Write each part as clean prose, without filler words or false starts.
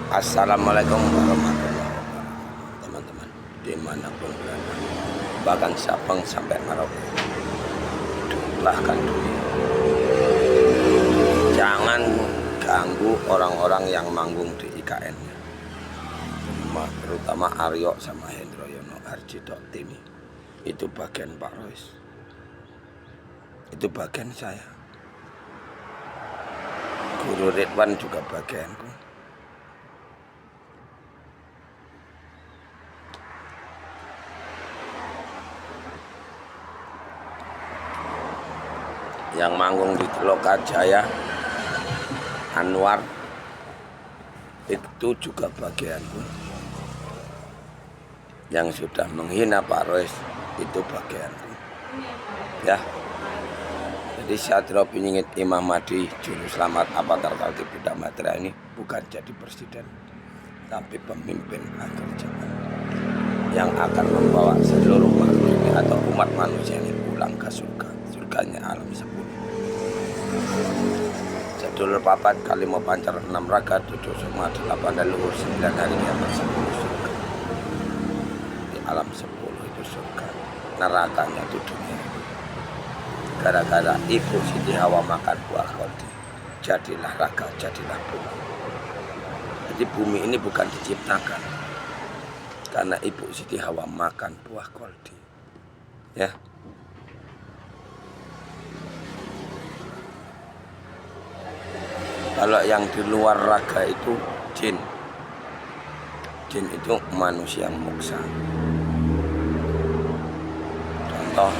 Assalamualaikum warahmatullahi wabarakatuh. Teman-teman dimanapun berada, bahkan Sabang sampai Merauke, lahkan dunia. Jangan ganggu orang-orang yang manggung di IKN, terutama Aryo sama Hendro Yono Arjito Timi. Itu bagian Pak Rois, itu bagian saya. Guru Ridwan juga bagianku. Yang manggung di Lokajaya, Anwar, itu juga bagianku. Yang sudah menghina Pak Rois, itu bagianku. Ya. Jadi Satrio Piningit Imam Mahdi Juru Selamat Avatar Kalti Buddha Matra ini bukan jadi presiden, tapi pemimpin akhir zaman yang akan membawa seluruh makhluk ini atau umat manusia ini pulang ke surga. Surganya alam 10. Jadul papat kali mau pancar 6 raga, 7 sukma 8 dan luhur 9 hari kiamat 10 surga. Di alam 10 itu surga, nerakanya itu dunia. Gara-gara Ibu Siti Hawa makan buah koldi, jadilah raga, jadilah bumi. Jadi bumi ini bukan diciptakan karena Ibu Siti Hawa makan buah koldi. Ya. Kalau yang di luar raga itu jin. Jin itu manusia moksa. Contoh,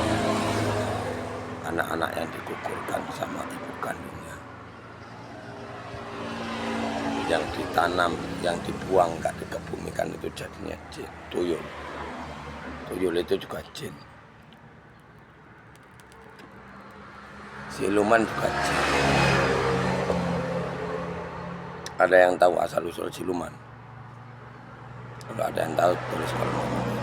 anak-anak yang digugurkan sama ibu kandungnya, yang ditanam, yang dibuang nggak dikebumikan itu jadinya jin. Tuyul, tuyul itu juga jin. Siluman juga jin. Ada yang tahu asal usul siluman? Kalau ada yang tahu tulis kolom komentar.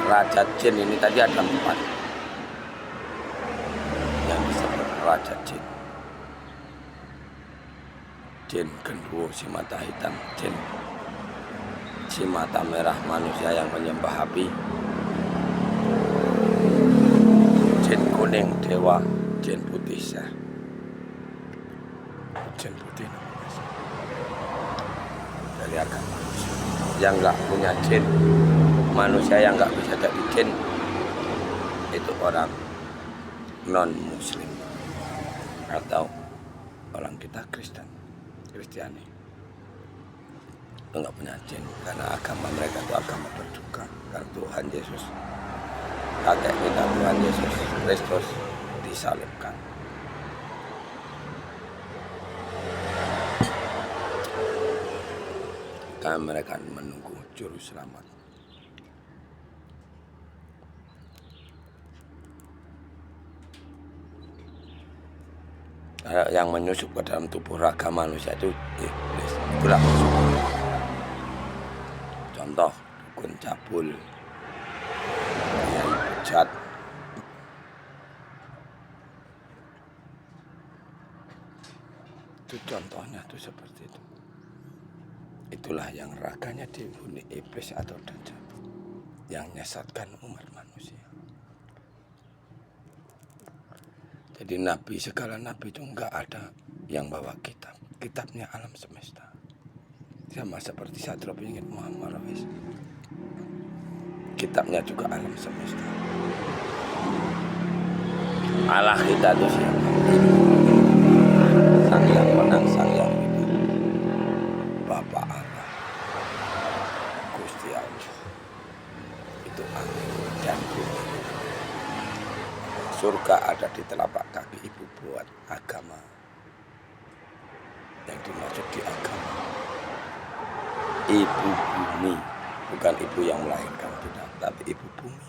Raja jin ini tadi ada 4 yang disebut raja jin. Jin genderuwo si mata hitam, jin si mata merah manusia yang menyembah api, jin kuning dewa, jin putih syah. Jin putih dari agama manusia. Yang nggak punya jin, manusia yang nggak bisa jadi jin, itu orang non muslim atau orang kita Kristen, Kristiani. Itu nggak punya jin karena agama mereka itu agama berduka. Karena Tuhan Yesus, kakek kita Tuhan Yesus Kristus disalibkan. Karena mereka menunggu juru selamat. Yang menyusup ke dalam tubuh raga manusia itu iblis. Itulah musuh. Contoh dukun cabul, kiai bejat, itu contohnya tuh seperti itu. Itulah yang raganya dihuni iblis atau dajjal yang menyesatkan umat manusia. Jadi nabi, segala nabi itu enggak ada yang bawa kitab. Kitabnya alam semesta. Sama seperti Satrio Piningit Muhammad Rois. Kitabnya juga alam semesta. Allah kita itu siapa? Sang yang menang, sang yang hidup. Bapak Allah, Gusti Allah. Itu angin dan bumi. Surga ada di telapak kaki ibu buat agama. Yang dimaksud di agama ibu bumi, bukan ibu yang melahirkan, tidak, tapi ibu bumi.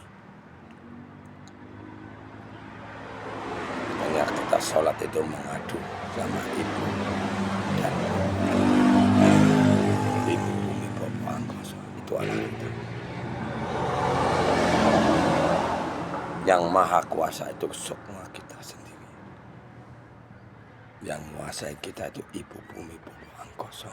Makanya kita sholat itu mengadu sama ibu dan ibu bumi Bapak Angkoso. Itu anak kita. Yang maha kuasa itu sukma kita sendiri. Yang menguasai kita itu ibu bumi Bobo Angkoso.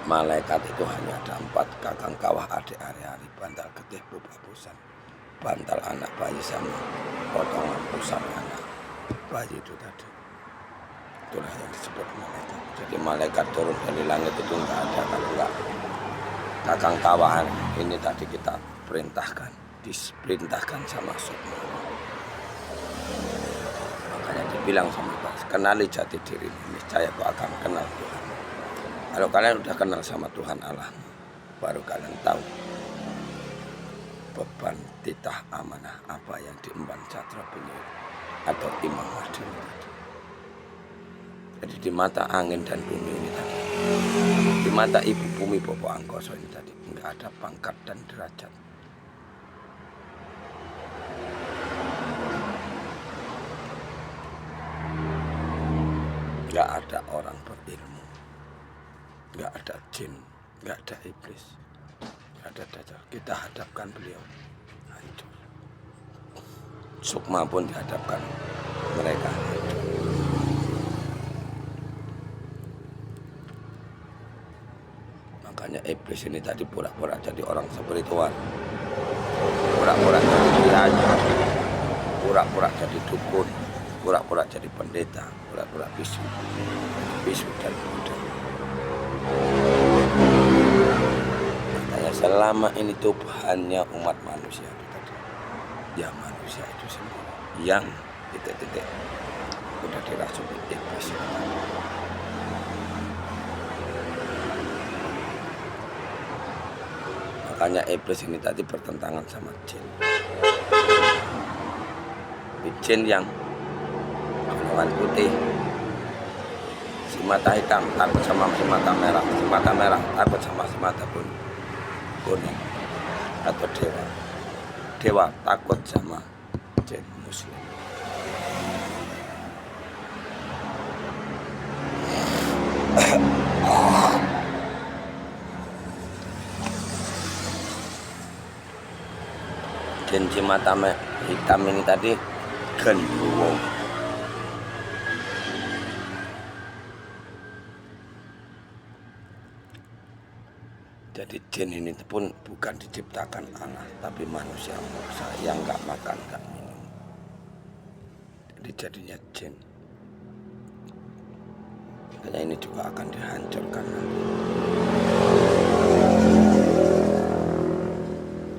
Malaikat itu hanya ada 4, kakang kawah adik ari-ari, bantal getih busan, bantal anak bayi sama potongan pusar anak bayi itu tadi. Itulah yang disebut malaikat. Jadi malaikat turun dari langit itu enggak ada kalau enggak kakang kawahan ini tadi kita diperintahkan sama sukma. Makanya dibilang sama Pak, kenali jati diri, niscaya kau akan kenal Tuhan. Kalau kalian udah kenal sama Tuhan Allah, baru kalian tahu beban titah amanah apa yang diemban Catra Penyuh atau Imam Mahdi ini tadi. Jadi di mata angin dan bumi ini tadi, di mata ibu bumi Bobo Angkoso ini tadi, enggak ada pangkat dan derajat. Enggak ada orang berilmu, enggak ada jin, enggak ada iblis, enggak ada dajjal. Kita hadapkan beliau, hancur. Sukma pun dihadapkan mereka, hancur. Makanya iblis ini tadi pura-pura jadi orang spiritual, pura-pura jadi kiai, pura-pura jadi dukun, pura-pura jadi pendeta, pura-pura bisu dan Buddha. Katanya selama ini Tuhannya umat manusia itu tadi, ya manusia itu sendiri yang titik-titik udah dirasuki iblis itu. Makanya iblis ini tadi bertentangan sama jin. Jin yang golongan putih, si mata hitam takut sama si mata merah, si mata merah takut sama si mata kuning. Atau dewa takut sama jin muslim. Jin si mata hitam ini tadi genderuwo. Jadi jin ini pun bukan diciptakan Allah, tapi manusia yang nggak makan, nggak minum. Jadi jadinya jin. Makanya ini juga akan dihancurkan nanti.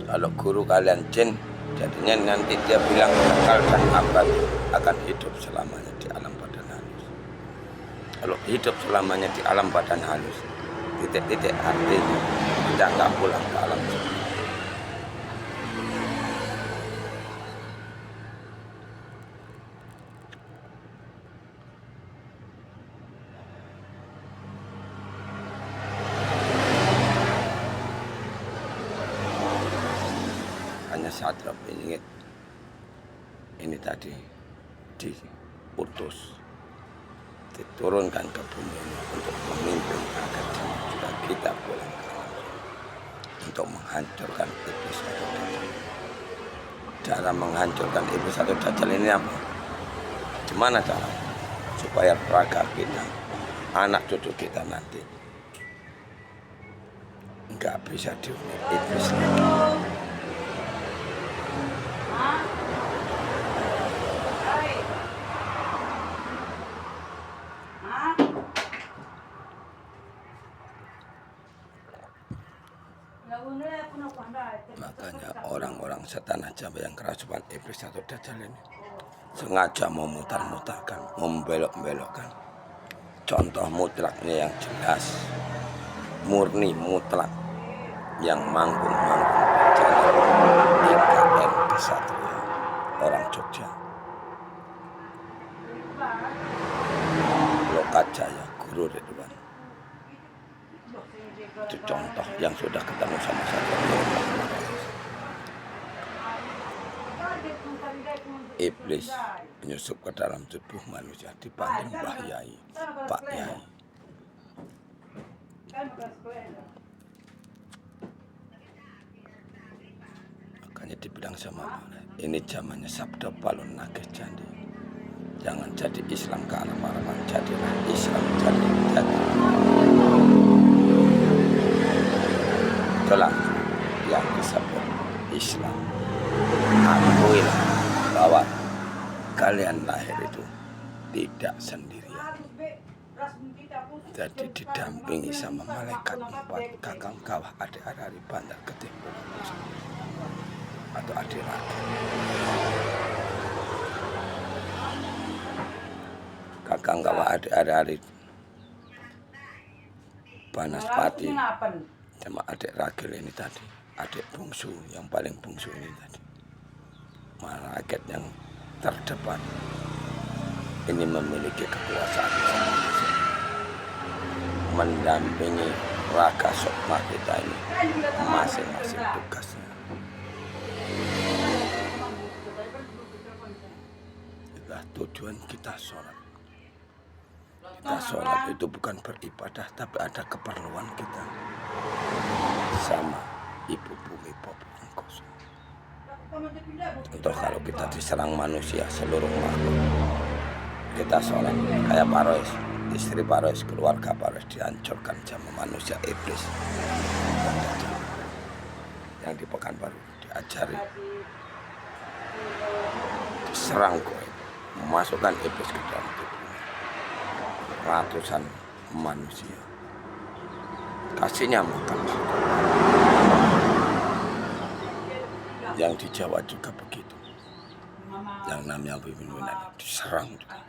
Kalau guru kalian jin, jadinya nanti dia bilang kekal dan abadi akan hidup selamanya di alam badan halus. Kalau hidup selamanya di alam badan halus, titik-titik artinya kita nggak pulang ke alam semesta. Hanya Catra Penyuh ini tadi diutus, diturunkan ke bumi ini untuk memimpin agar juga kita pulang ke alam untuk menghancurkan iblis atau dajjal. Cara menghancurkan iblis atau dajjal ini apa? Gimana cara supaya raga kita, anak cucu kita nanti nggak bisa dihuni iblis lagi. Makanya orang-orang setan aja yang kerasukan iblis atau dajjal ini sengaja memutar-mutarkan, membelok-belokkan. Contoh mutlaknya yang jelas, murni mutlak, yang manggung-manggung jalan IKN Kesatria, orang Jogja. Lokajaya Guru Ridwan. Itu contoh yang sudah ketemu sama saya. Iblis menyusup ke dalam tubuh manusia dibanding Mbah Yai, Pak Yai. Makanya dibilang sama Allah, ini zamannya sabda palun nagih candi. Jangan jadi Islam ke alam-alaman, jadilah Islam jadi. Itulah yang disebut Islam. Akuilah bahwa kalian lahir itu tidak sendirian. Jadi didampingi sama malaikat 4 kakang kawah adik-adik bandar ketih atau adik lagi. Kakang kawah adik-adik Banaspati sama adik Ragil ini tadi, adik bungsu yang paling bungsu ini tadi, malaikat yang terdepan ini memiliki kekuasaan mendampingi Raga Sukma kita ini masing-masing tugasnya. Itulah tujuan kita sholat. Kita sholat itu bukan beribadah, tapi ada keperluan kita sama ibu bumi popon kosong. Untuk kalau kita diserang manusia seluruh makhluk, kita sholat kayak Parois, istri Parois, keluarga Parois dihancurkan sama manusia iblis. Yang di Pekanbaru diajari, diserang goib, memasukkan iblis ke dalam tubuhnya. Ratusan manusia kasihnya makan. Yang di Jawa juga begitu. Yang namanya pimpinan diserang juga,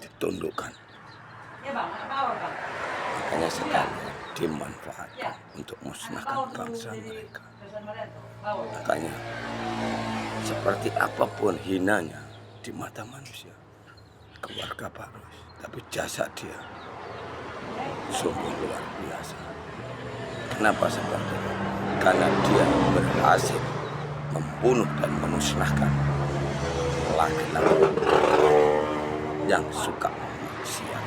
ditundukkan. Makanya sekali dimanfaatkan untuk musnahkan bangsa mereka. Makanya seperti apapun hinanya di mata manusia, keluarga Parois, tapi jasa dia sungguh luar biasa. Kenapa seperti itu? Karena dia berhasil membunuh dan memusnahkan laki-laki yang suka maksiat.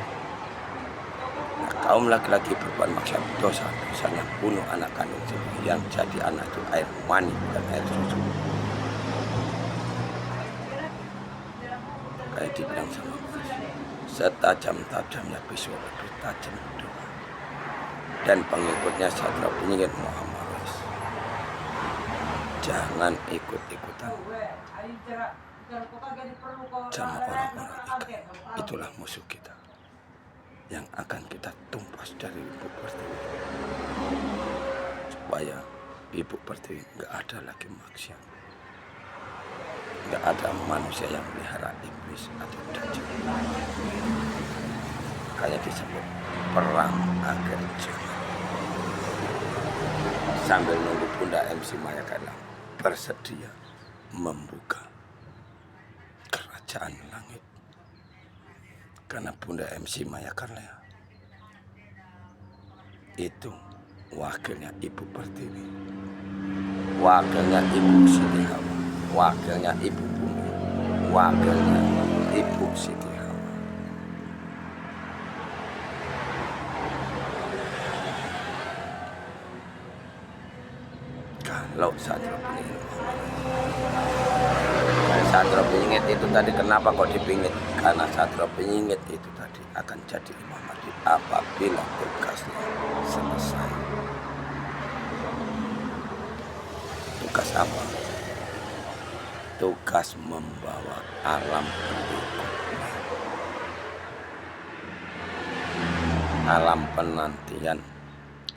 Nah, kaum laki-laki berbuat maksiat dosanya bunuh anak kandung sendiri, yang jadi anak itu air mani bukan air susu. Kayak dibilang sama setajam-tajamnya pisau lebih tajam doa. Dan pengikutnya Satria Penyingit Muhammad, jangan ikut-ikutan sama orang-orang ikan. Itulah musuh kita yang akan kita tumpas dari Ibu Pertiwi, supaya Ibu Pertiwi nggak ada lagi maksiat, nggak ada manusia yang melihara iblis atau dajjal. Kayak disebut perang akhir zaman. Sambil nunggu Bunda MC Maya Kala bersedia membuka kerajaan langit. Karena Bunda MC Maya Kala itu wakilnya Ibu Pertiwi, wakilnya Ibu Siti Hawa, wakilnya Ibu Bumi, wakilnya Ibu Siti Hawa. Kalau Satria Penyingit itu tadi, kenapa kok dipingit? Karena Satria Penyingit itu tadi akan jadi Imam Mahdi apabila tugasnya selesai. Tugas apa? Tugas membawa alam berikutnya, alam penantian.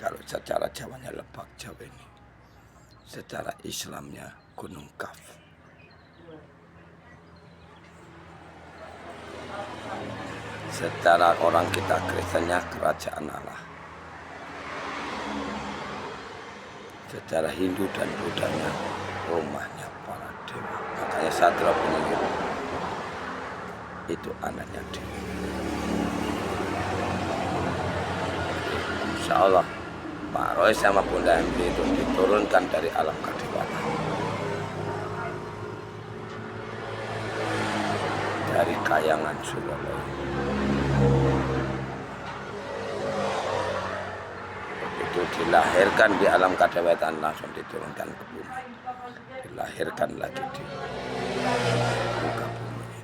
Kalau secara Jawanya Lebak Jawa ini, secara Islamnya Gunung Kaf. Secara orang kita Kristennya Kerajaan Allah. Secara Hindu dan Buddhanya rumahnya para dewa. Makanya Satria Penyingit itu anaknya dewa. Insya Allah Pak Roy sama Bunda MP itu diturunkan dari alam kedewaan, dari Kayangan Surabaya. Begitu dilahirkan di alam kedewatan langsung diturunkan ke bumi, dilahirkan lagi di muka bumi ini.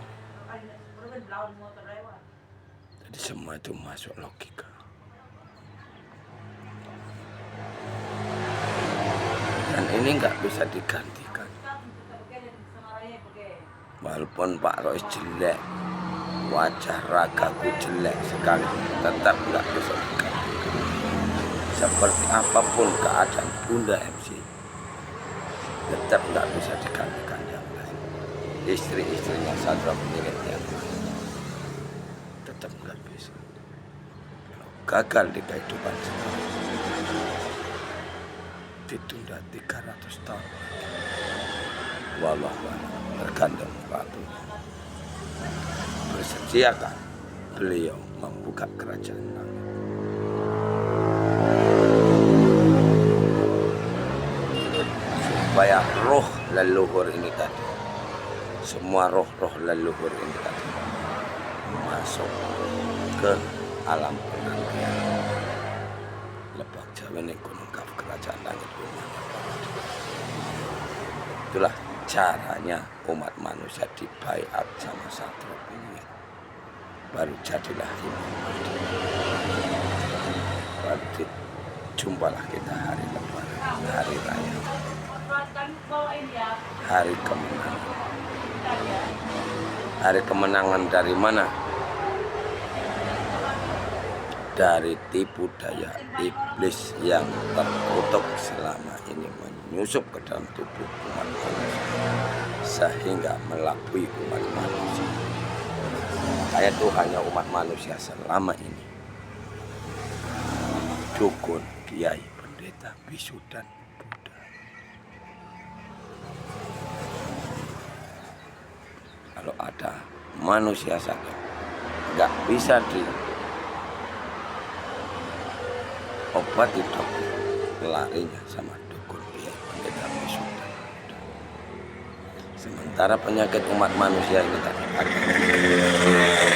Jadi semua itu masuk logika. Dan ini nggak bisa digantikan. Walaupun Pak Rois jelek, wajah ragaku jelek sekali, tetap nggak bisa digantikan. Seperti apapun keadaan Bunda MC, tetap nggak bisa digantikan yang lain. Istri-istrinya Sadra Penyingit yang lain, tetap nggak bisa. Kalau gagal di kehidupan sekarang, ditunda 300 tahun. Wallahualam, tergantung waktunya. Bersediakah beliau membuka kerajaan langit? Supaya roh leluhur ini tadi, semua roh-roh leluhur ini tadi masuk ke alam penantian. Lebak Jawa ini gunung kaf kerajaan langit bumi. Itulah caranya umat manusia dibaiat sama Sadra Penyingit. Baru jadilah Imam Mahdi. Baru dijumpalah kita hari lebaran, hari raya, hari kemenangan. Hari kemenangan dari mana? Dari tipu daya iblis yang terkutuk selama ini menyusup ke dalam tubuh umat manusia sehingga melabui umat manusia. Makanya Tuhannya umat manusia selama ini dukun, kiai, pendeta, bisu, dan Buddha. Kalau ada manusia saja nggak bisa diobati dokter, larinya sama dukun, kiai, pendeta, bisu, dan Buddha. Sementara penyakit umat manusia ini tadi ada penyakit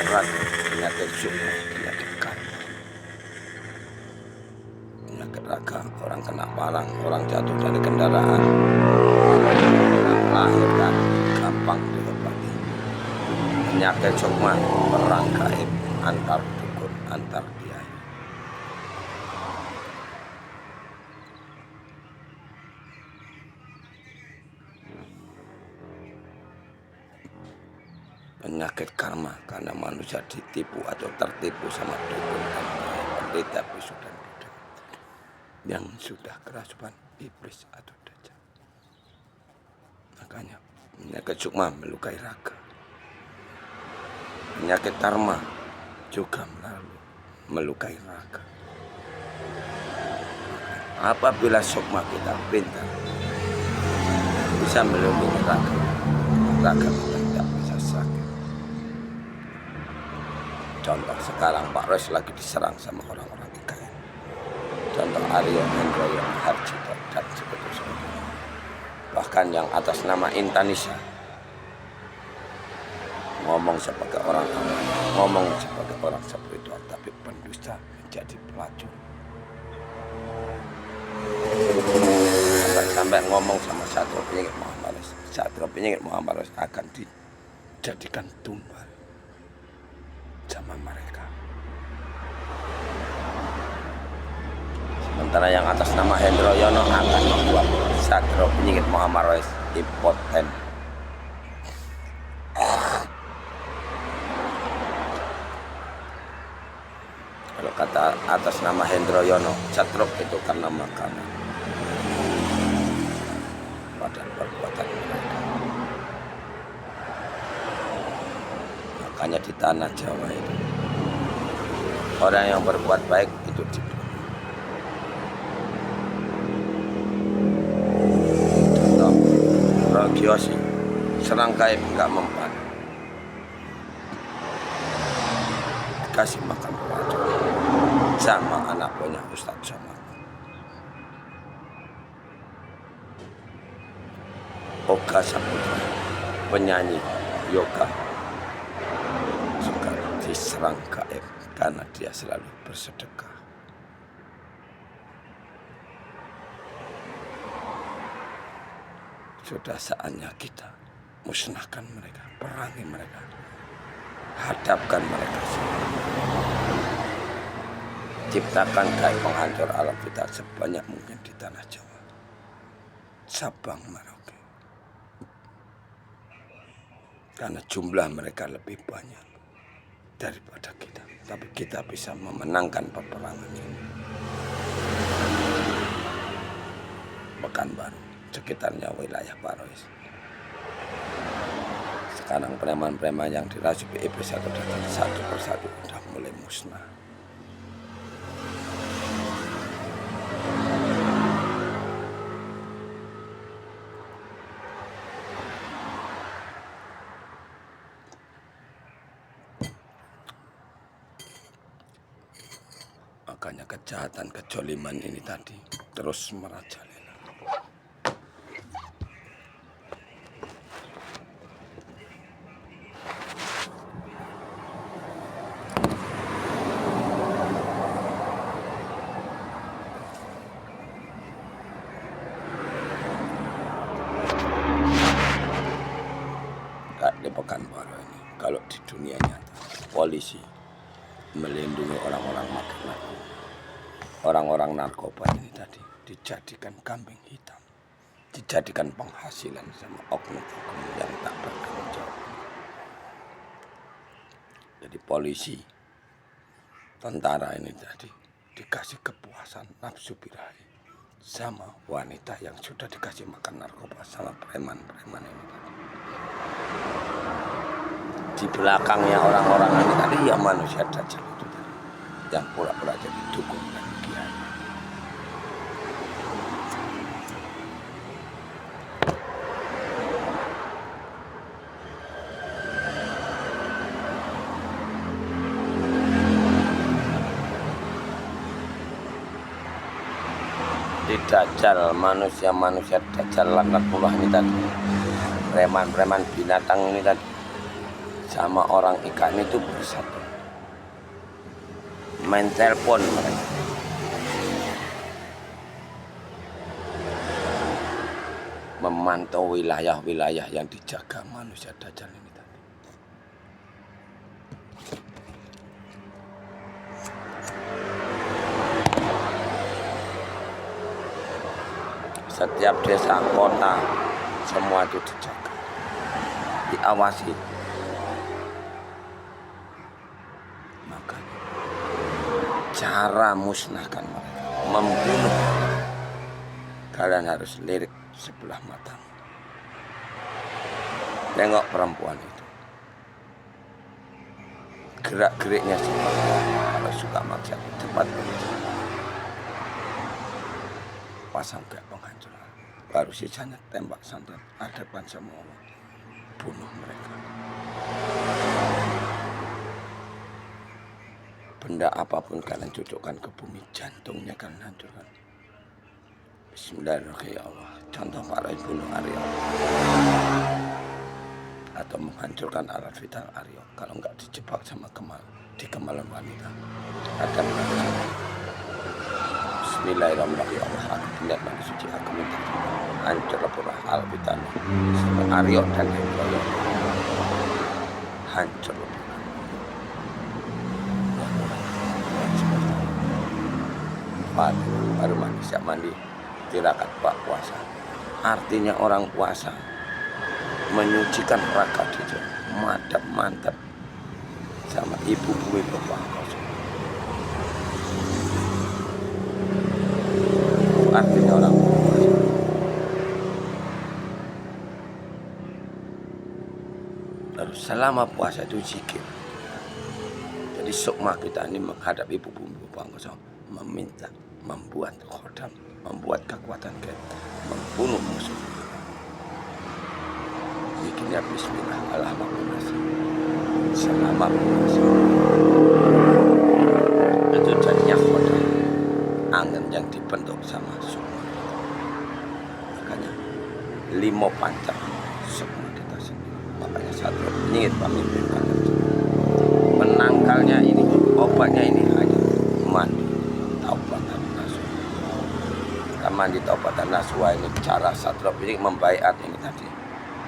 ragu, penyakit sukma, penyakit karma. Penyakit raga, orang kena parang, orang jatuh dari kendaraan, orang melahirkan, gampang diobati. Penyakit sukma, perang gaib antar dukun, antar kiai. Penyakit karma karena manusia ditipu atau tertipu sama dukun, pendeta, bisu, dan Buddha yang sudah kerasukan iblis atau dajjal. Makanya penyakit sukma melukai raga. Penyakit karma juga melukai raga. Apabila sukma kita pintar, bisa melindungi raga, raga kita tidak bisa sakit. Contoh sekarang Pak Rois lagi diserang sama orang-orang IKN. Contoh Aryo, Hendroyo, Harjito, dan sebagainya. Bahkan yang atas nama Intanisa ngomong sebagai orang awam, ngomong sebagai orang spiritual, tapi pendusta menjadi pelacur. Sampai ngomong sama Sadra Penyingit Muhammad Rois, Sadra Penyingit Muhammad Rois akan dijadikan tumbal sama mereka. Sementara yang atas nama Hendro Yono akan membuat Sadra Penyingit Muhammad Rois impoten. Kalau kata atas nama Hendro Yono, Sadra itu kan nama kanan. Padahal perbuatan mereka. Makanya di tanah Jawa itu orang yang berbuat baik itu dibunuh. Contoh Rogiosi, serang gaib nggak mempan, dikasih makan racun sama anak buahnya Ustadz Somad. Oka Saputra, penyanyi yoga, juga diserang gaib karena dia selalu bersedekah. Sudah saatnya kita musnahkan mereka, perangi mereka, hadapkan mereka semua. Ciptakan kayak penghancur alam kita sebanyak mungkin di tanah Jawa, Sabang, Merauke. Karena jumlah mereka lebih banyak daripada kita, tapi kita bisa memenangkan peperangan ini. Pekanbaru, sekitarnya wilayah Parois. Sekarang preman-preman yang dirasuki iblis satu persatu sudah mulai musnah. Makanya kejahatan, kejoliman ini tadi terus merajalela. Di Pekanbaru ini, kalau di dunia nyata, polisi melindungi orang-orang makan narkoba. Orang-orang narkoba ini tadi dijadikan kambing hitam, dijadikan penghasilan sama oknum-oknum yang tak bertanggung jawab. Jadi polisi, tentara ini tadi dikasih kepuasan nafsu birahi sama wanita yang sudah dikasih makan narkoba sama preman-preman ini tadi. Di belakangnya orang-orang ini tadi ya manusia dajjal itu tadi, yang pura-pura jadi dukun dan kiai. Di dajjal, manusia-manusia dajjal laknatullah ini tadi, preman-preman binatang ini tadi sama orang ikan itu bersatu, main telepon mereka, memantau wilayah-wilayah yang dijaga manusia dajjal ini tadi. Setiap desa, kota, semua itu dijaga, diawasi. Makanya cara musnahkan mereka, membunuh, kalian harus lirik sebelah mata. Tengok perempuan itu, gerak-geriknya cepat. Kalau suka maksiat cepat berbicara, pasang kayak penghancuran, baru sisanya tembak santet, hadapan semua, bunuh mereka. Benda apapun kalian cocokkan ke bumi, jantungnya kalian hancurkan. Bismillahirrahmanirrahim. Ya Allah, contoh para bunuh Aryo atau menghancurkan alat vital Aryo. Kalau nggak dijebak sama di kemalan wanita, ada menangis. Bismillahirrahmanirrahim. Ya Allah, aku tindak bagi suci, aku minta hancur pura alat vital Aryo dan Aryo, hancur. Baru mandi, siap mandi, tirakat pak puasa. Artinya orang puasa menyucikan raka dia, mantap sama ibu bumi bapak. Artinya orang puasa. Lalu selama puasa itu zikir. Jadi sukma kita ini menghadap ibu bumi bapak meminta, membuat khodam, membuat kekuatan kita, membunuh musuh. Bikinnya bismillah, alhamdulillah, selama puasa. Itu jadinya khodam, angin yang dibentuk sama sukma. Makanya 5 pancar sukma kita sendiri. Makanya satu nyit pemimpin pancar. Penangkalnya ini, obatnya ini hanya mandi. Taubat dan nasuh. Kita mandi taubat kata Naswa ini cara Satrio ini membaiat ini tadi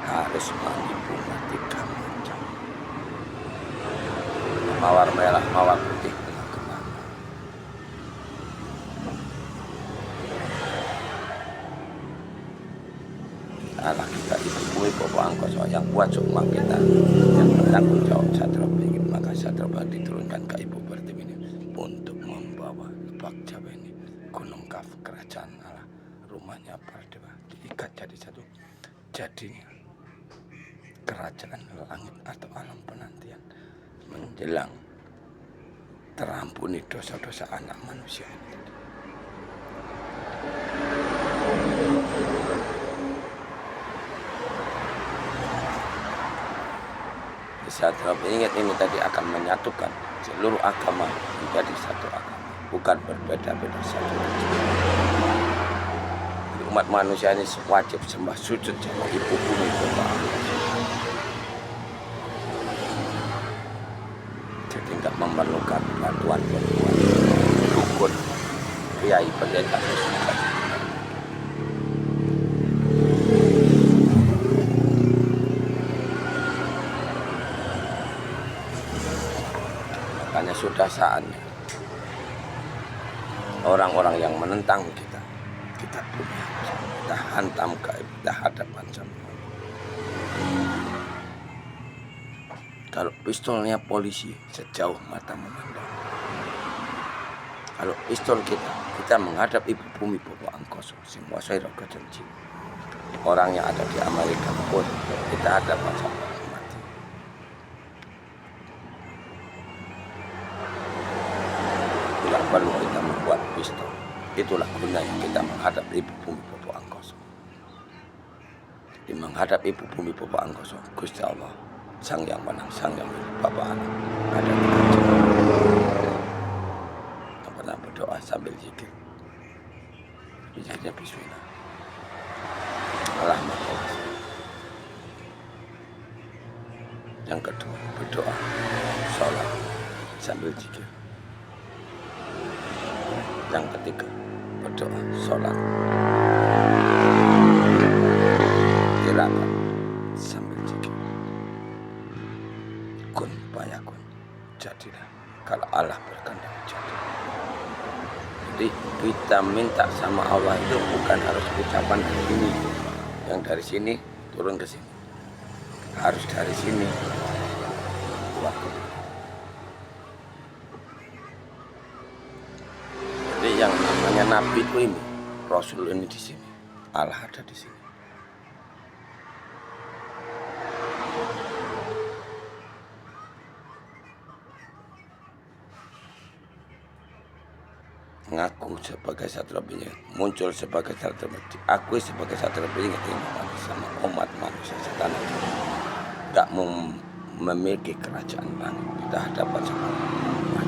harus menipu tiga macam, mawar merah, mawar putih, kena. Allah kita itu bumi Bapak Angkoso yang buat semua kita yang bertanggung jawab Satrio ini, maka Satrio diturunkan ke Ibu Pertiwi ini untuk membawa Bagja ini Gunung Kaf kerajaan Allah, rumahnya Perdewa diikat jadi satu, jadinya kerajaan langit atau alam penantian menjelang terampuni dosa-dosa anak manusia ini. Satrio ingat ini tadi akan menyatukan seluruh agama menjadi satu agama, bukan berbeda-beda satu. Jadi umat manusia ini wajib sembah sujud sama Ibu Bumi Bapak Angkoso. Jadi nggak memerlukan bantuan dukun, kiai, pendeta, makanya sudah saatnya orang-orang yang menentang kita punya, kita hantam ke hadapan sama. Kalau pistolnya polisi sejauh mata memandang, kalau pistol kita menghadap Ibu Bumi Bapak Angkoso, semua saya roga janji. Orang yang ada di Amerika pun kita hadapan sama mati. Tidak perlu kita membuat pistol. Itulah gunanya kita menghadap Ibu Bumi Bapak Angkoso. Di menghadap Ibu Bumi Bapak Angkoso, Gusti Allah, Sang Yang Menang, Sang Yang Milik Bapak Anak, ada di kerajaan. Pernah berdoa sambil zikir. Zikirnya bismillah. Allah Maha. Yang kedua berdoa, sholat sambil zikir. Yang ketiga berdoa, sholat, tirakat sambil zikir. Kun fayakun, jadilah. Kalau Allah berkehendak jadi. Jadi kita minta sama Allah itu bukan harus ucapan dari sini, yang dari sini turun ke sini, harus dari sini waktu. Jadi yang namanya Nabi itu ini, Rasul ini di sini, Allah ada di sini. Ngaku sebagai Satrio Beringin, muncul sebagai Satrio Beringin, diakui sebagai Satrio Beringin sama umat manusia setanah ini. Gak mau memiliki kerajaan langit, kita hadapan sama umat.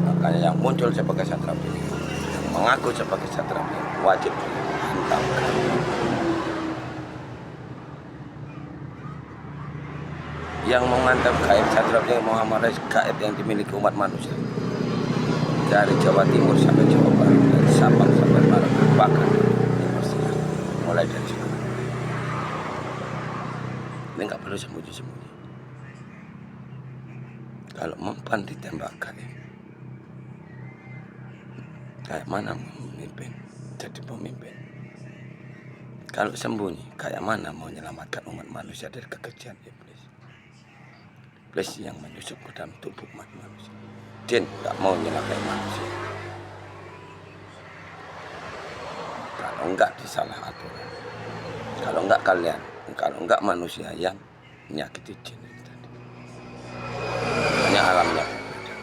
Makanya yang muncul sebagai Satrio Beringin, yang mengaku sebagai Satrio Beringin, wajib dihantam. Yang mengantap gaib Satrio Beringin Muhammad Rais, gaib yang dimiliki umat manusia dari Jawa Timur sampai Jawa Barat, dari Sabang sampai Merauke, bahkan Timur Tengah, mulai dari sekarang. Ini nggak perlu sembunyi-sembunyi. Kalau mempan ditembak gaib, kayak mana memimpin, jadi pemimpin? Kalau sembunyi, kayak mana mau menyelamatkan umat manusia dari kekejian iblis? Iblis yang menyusup ke dalam tubuh umat manusia. Jin tak mau menyelakai manusia. Kalau enggak disalah aturan. Kalau enggak kalian, kalau enggak manusia yang menyakiti jin itu tadi. Hanya alamnya berbeda.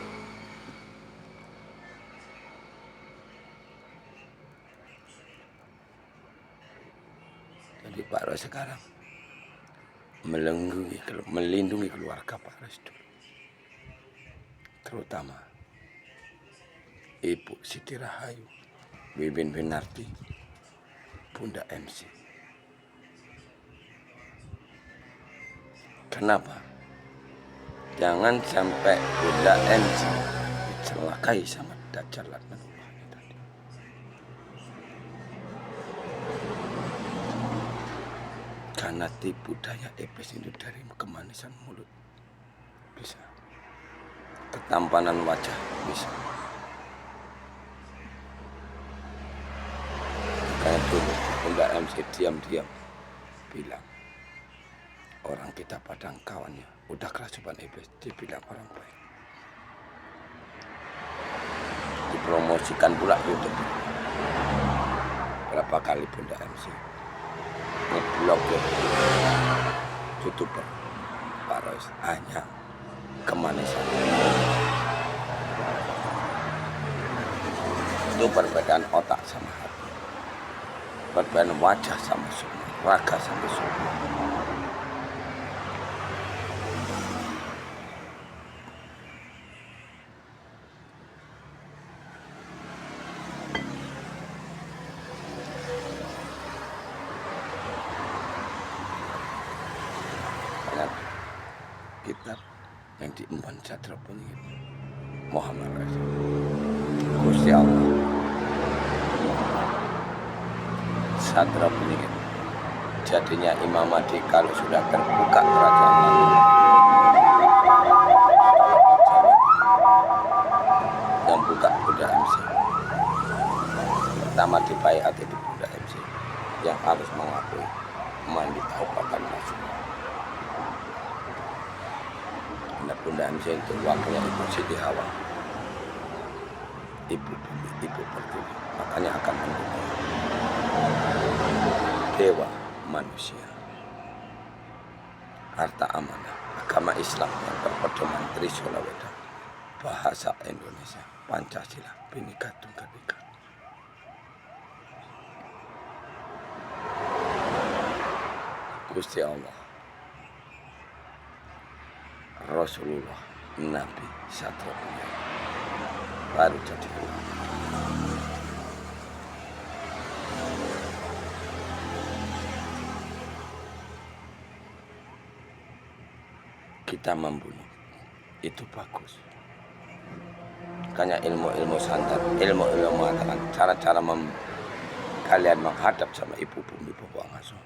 Jadi Pak Rais sekarang melindungi keluarga Pak Rais dulu, terutama Ibu Siti Rahayu, Wiwin Winarti, Bunda MC. Kenapa? Jangan sampai Bunda MC dicelakai sama Dajjal Laknatullah. Karena tipu daya iblis itu dari kemanisan mulut bisa, ketampanan wajah bisa. Kayak dulu Bunda MC diam-diam bilang orang kita padang kawannya udah kerasukan iblis, dibilang orang baik. Dipromosikan pula YouTube. Berapa kali Bunda MC ngeblokir YouTuber Pak Rois hanya kemanisan. Itu perbedaan otak sama hati, perbedaan wajah sama semua, raga sama semua. Kitab yang diemban Satria Peningit Muhammad Rasul Gusti Allah Satria Peningit. Jadinya Imam Mahdi kalau sudah terbuka kerajaan langit yang buka Bunda MC. Pertama dibaiat itu Bunda MC yang harus mengakui mandi taubakan masuk. Bunda MC itu wakilnya Ibu Siti Hawa, ibu bumi, ibu pertiwi, makanya akan mendukung dewa manusia. Harta amanah, agama Islam yang berpedoman Trisula Weda, bahasa Indonesia, Pancasila, Bhinneka Tunggal Ika. Gusti Allah, Rasulullah, Nabi, Satria Peningit baru jadi ulama. Kita membunuh itu bagus. Makanya ilmu-ilmu santet, ilmu-ilmu mengatakan cara-cara kalian menghadap sama ibu bumi bapak ngasuh.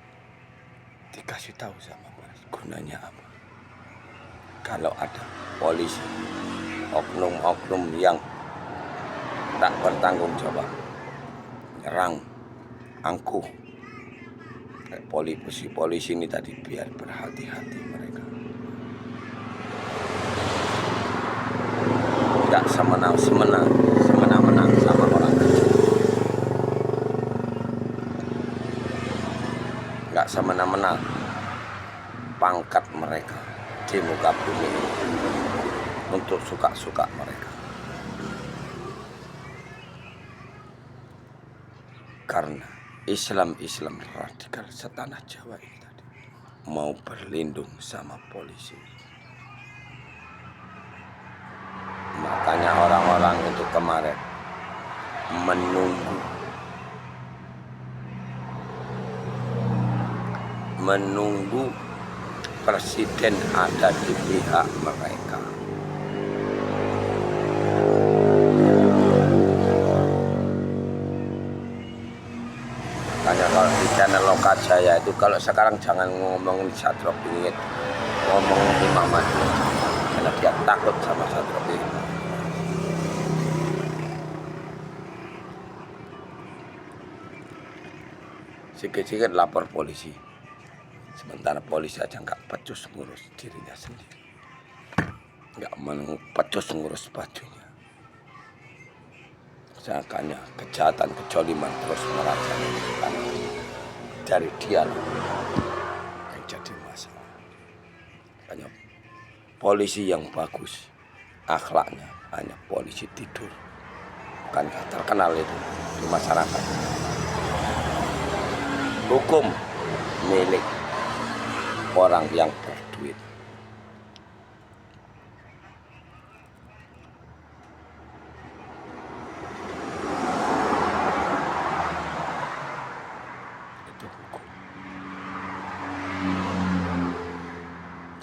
Dikasih tahu sama Mas, gunanya apa? Kalau ada polisi, oknum-oknum yang tak bertanggung jawab, nyerang, angkuh, polisi ini tadi biar berhati-hati mereka. Tidak semena-mena sama orang kecil. Tidak semena-mena pangkat mereka di muka bumi untuk suka-suka mereka. Karena Islam radikal setanah Jawa ini tadi mau berlindung sama polisi. Makanya orang-orang itu kemarin menunggu presiden ada di pihak mereka. Makanya kalau di channel Lokajaya itu kalau sekarang jangan ngomongin Satria Peningit, ngomong Imam Mahdi, karena dia takut sama Satria Peningit. Sikit-sikit lapor polisi, sementara polisi aja nggak pecus ngurus dirinya sendiri, nggak pecus ngurus bajunya. Seakannya kejahatan kejoliman terus merajalela dari dia yang jadi masalah. Hanya polisi yang bagus akhlaknya hanya polisi tidur, bukan terkenal itu di masyarakat. Hukum milik orang yang berduit. Itu hukum.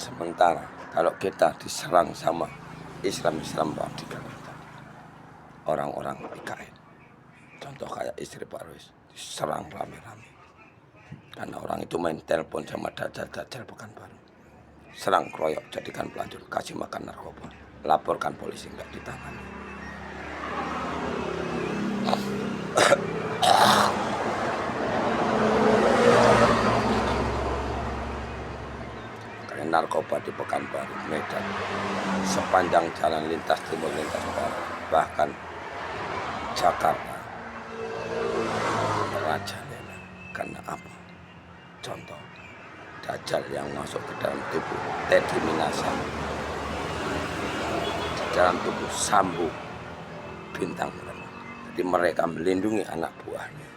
Sementara kalau kita diserang sama Islam radikal, orang-orang PKN, contoh kayak istri Pak Rois, diserang rame-rame. Karena orang itu main telepon sama dajjal Pekanbaru. Serang keroyok, jadikan pelacur, kasih makan narkoba. Laporkan polisi, nggak ditangani. Karena narkoba di Pekanbaru, Medan, sepanjang jalan lintas timur, lintas barat, bahkan Jakarta, merajalela. Karena apa? Contoh, dajjal yang masuk ke dalam tubuh Teddy Minasa, di dalam tubuh Sambu Bintang Bintang. Jadi mereka melindungi anak buahnya.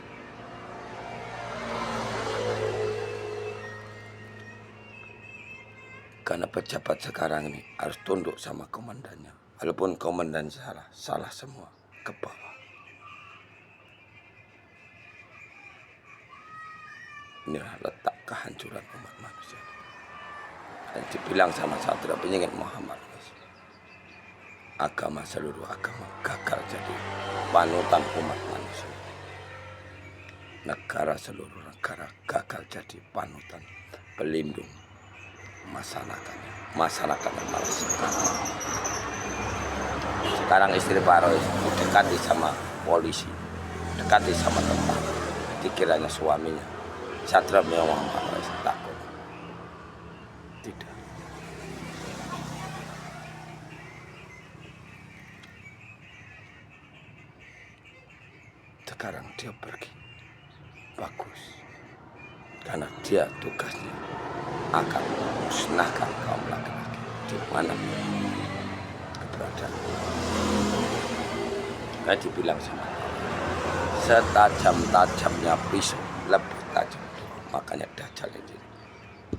Karena pejabat sekarang ini harus tunduk sama komandannya. Walaupun komandan salah semua ke bawah. Inilah letak kehancuran umat manusia. Dan dibilang sama Satria Penyingit Muhammad, agama seluruh agama gagal jadi panutan umat manusia. Negara seluruh negara gagal jadi panutan pelindung masyarakatnya. Masyarakatnya malah sekarang istri Pak Roy dekati sama polisi, dekati sama tentara, dikiranya suaminya. Satria Muhammad takut. Tidak. Sekarang dia pergi. Bagus. Karena dia tugasnya akan musnahkan kaum laki-laki di mana keberadaan. Kayak dibilang sama setajam-tajamnya pisau lebih tajam. Makanya dajjal ini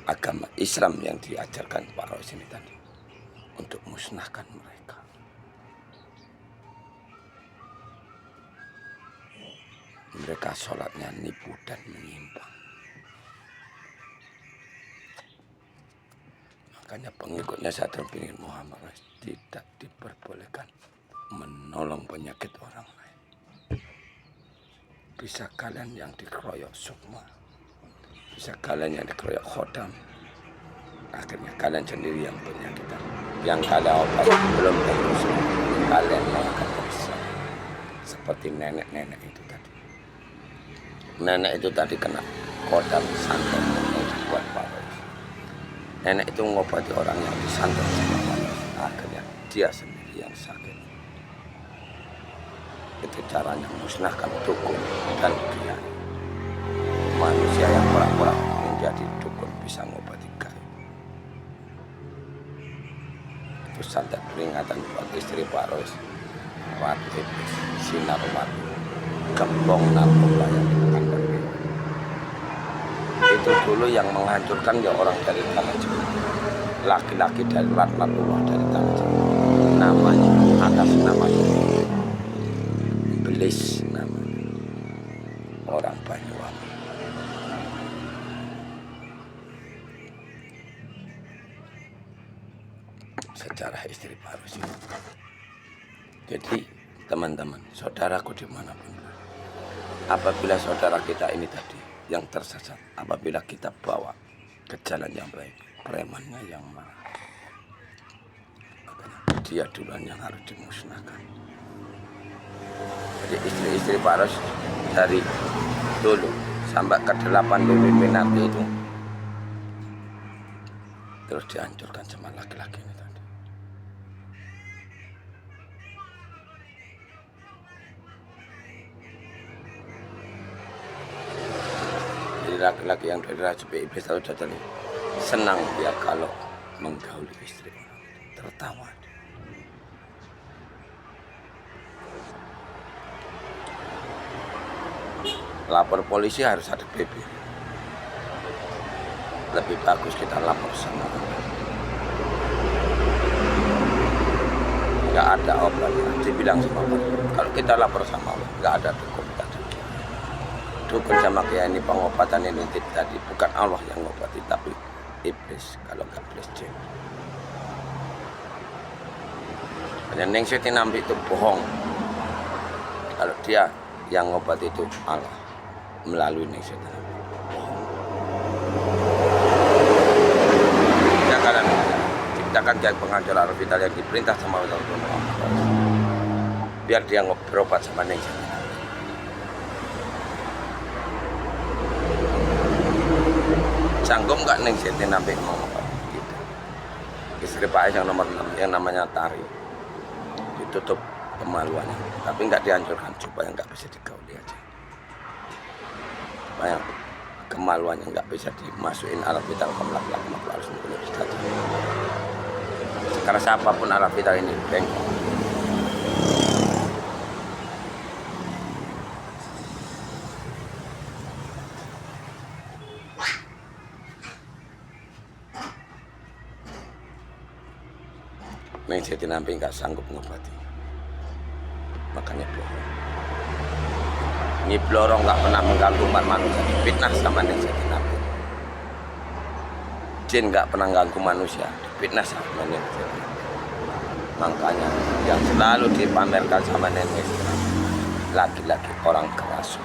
agama Islam yang diajarkan Pak Rois ini tadi untuk musnahkan mereka. Mereka sholatnya nipu dan menyimpang. Makanya pengikutnya Satria Penyingit Muhammad Rois tidak diperbolehkan menolong penyakit orang lain. Bisa kalian yang dikeroyok Sukma, bisa kalian yang dikeroyok Khodam, akhirnya kalian sendiri yang penyakitan. Yang kalian obat belum tentu sembuh, kalian yang akan bisa. Seperti nenek-nenek itu tadi. Nenek itu tadi kena Khodam santet yang dibuat Pak Rois. Nenek itu ngobati orang yang disantet sama Pak Rois. Akhirnya dia sendiri yang sakit. Itu caranya musnahkan dukun dan kiai. Manusia yang pura-pura menjadi dukun bisa ngobati gaib. Itu santet peringatan buat istri Pak Rois. Ratu Iblis, sinar mati, gembong narkoba yang dimakan. Itu dulu yang menghancurkan ya orang dari tanah Jawa. Laki-laki dari Ratnatullah dari tanah Jawa. Namanya atas nama Iblis namanya. Orang Banyuwangi. Sejarah istri Pak Rois ini. Jadi teman-teman, saudaraku dimanapun, apabila saudara kita ini tadi yang tersesat, apabila kita bawa ke jalan yang baik, premannya yang marah, dia duluan yang harus dimusnahkan. Jadi istri-istri Pak Rois dari dulu sampai ke 8 pemimpin nanti itu terus dihancurkan sama laki-laki ini tadi. Jadi laki-laki yang dari Raja Iblis atau Dajjal senang dia kalau menggauli istri orang, tertawa. Lapor polisi harus ada PP. Lebih bagus kita lapor sama Allah. Nggak ada obatnya. Dibilang sama Allah. Kalau kita lapor sama Allah, nggak ada dukun. Dukun sama kiai ini pengobatan ini tadi bukan Allah yang ngobati, tapi iblis. Kalau nggak iblis jin. Hanya Ningsih Tinampi itu bohong. Kalau dia yang ngobati itu Allah melalui Ningsih Tinampi. merupakan kiai penghancur arah vital yang diperintah sama Allah biar dia berobat sama Neng Seti Namping. Sanggup nggak Neng Seti Namping mau gitu. Istri Pak Ais yang nomor 6 yang namanya Tari ditutup kemaluannya, tapi nggak dihancurkan supaya nggak bisa digauli aja, supaya kemaluannya nggak bisa dimasukin alat vital ke laki-laki, harus mempunyai saja. Karena siapapun alat vital ini bengkok. Neng Seti Namping nggak sanggup ngobati, makanya blorong. Ini blorong nggak pernah mengganggu umat manusia, difitnah sama Neng Seti Namping. Jin nggak pernah ganggu manusia, difitnah sama Neng Seti Namping. Makanya yang selalu dipamerkan sama Neng Seti Namping laki-laki orang keras.